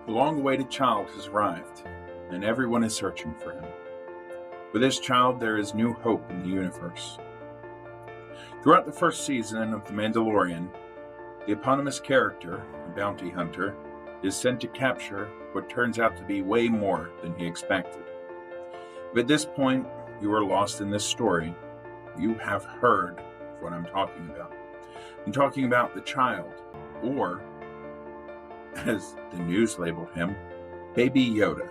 The long-awaited child has arrived, and everyone is searching for him. With this child, there is new hope in the universe. Throughout the first season of The Mandalorian, the eponymous character, a bounty hunter, is sent to capture what turns out to be way more than he expected. But at this point, you are lost in this story. You have heard of what I'm talking about. I'm talking about the child, or, as the news labeled him, Baby Yoda.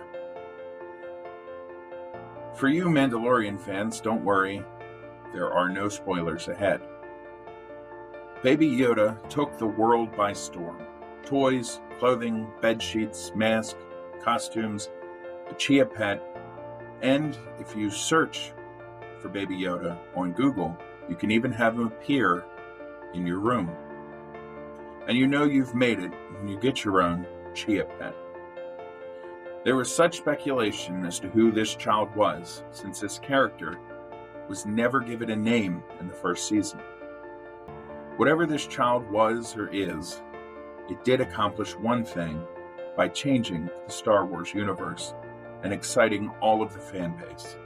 For you Mandalorian fans, don't worry, there are no spoilers ahead. Baby Yoda took the world by storm. Toys, clothing, bed sheets, masks, costumes, a Chia pet, and if you search for Baby Yoda on Google, you can even have him appear in your room. And you know you've made it when you get your own Chia pet. There was such speculation as to who this child was, since this character was never given a name in the first season. Whatever this child was or is, it did accomplish one thing by changing the Star Wars universe and exciting all of the fan base.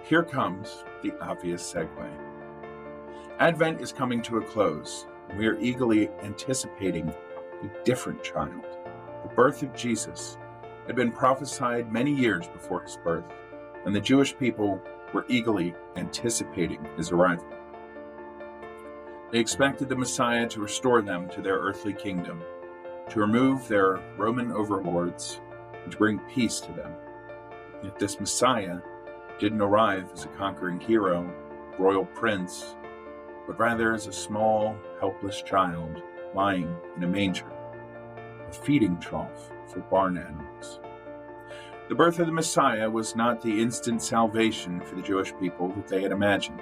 Here comes the obvious segue. Advent is coming to a close, and we are eagerly anticipating a different child. The birth of Jesus had been prophesied many years before his birth, and the Jewish people were eagerly anticipating his arrival. They expected the Messiah to restore them to their earthly kingdom, to remove their Roman overlords, and to bring peace to them. Yet this Messiah didn't arrive as a conquering hero, royal prince, but rather as a small, helpless child lying in a manger, a feeding trough for barn animals. The birth of the Messiah was not the instant salvation for the Jewish people that they had imagined,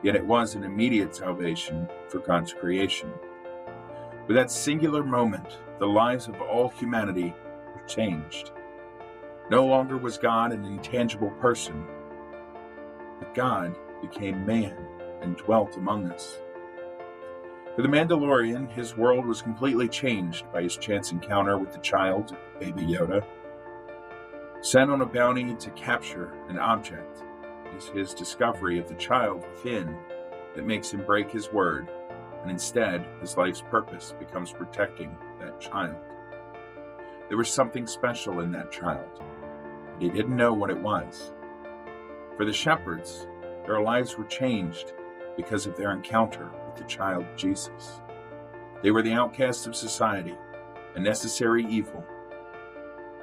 yet it was an immediate salvation for God's creation. With that singular moment, the lives of all humanity were changed. No longer was God an intangible person, but God became man and dwelt among us. For the Mandalorian, his world was completely changed by his chance encounter with the child, Baby Yoda. Sent on a bounty to capture an object, it is his discovery of the child within that makes him break his word, and instead his life's purpose becomes protecting that child. There was something special in that child, but he didn't know what it was. For the shepherds, their lives were changed because of their encounter with the child Jesus. They were the outcasts of society, a necessary evil.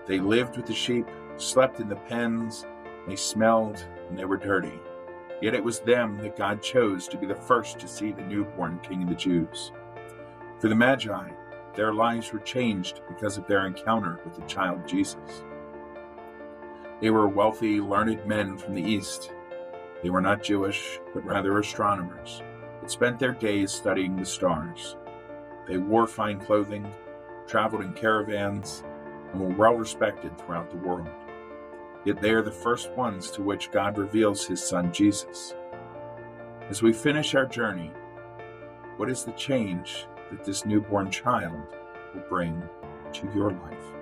They lived with the sheep, slept in the pens, they smelled, and they were dirty. Yet it was them that God chose to be the first to see the newborn King of the Jews. For the Magi, their lives were changed because of their encounter with the child Jesus. They were wealthy, learned men from the East. They were not Jewish, but rather astronomers, that spent their days studying the stars. They wore fine clothing, traveled in caravans, and were well respected throughout the world. Yet they are the first ones to which God reveals his Son Jesus. As we finish our journey, what is the change that this newborn child will bring to your life?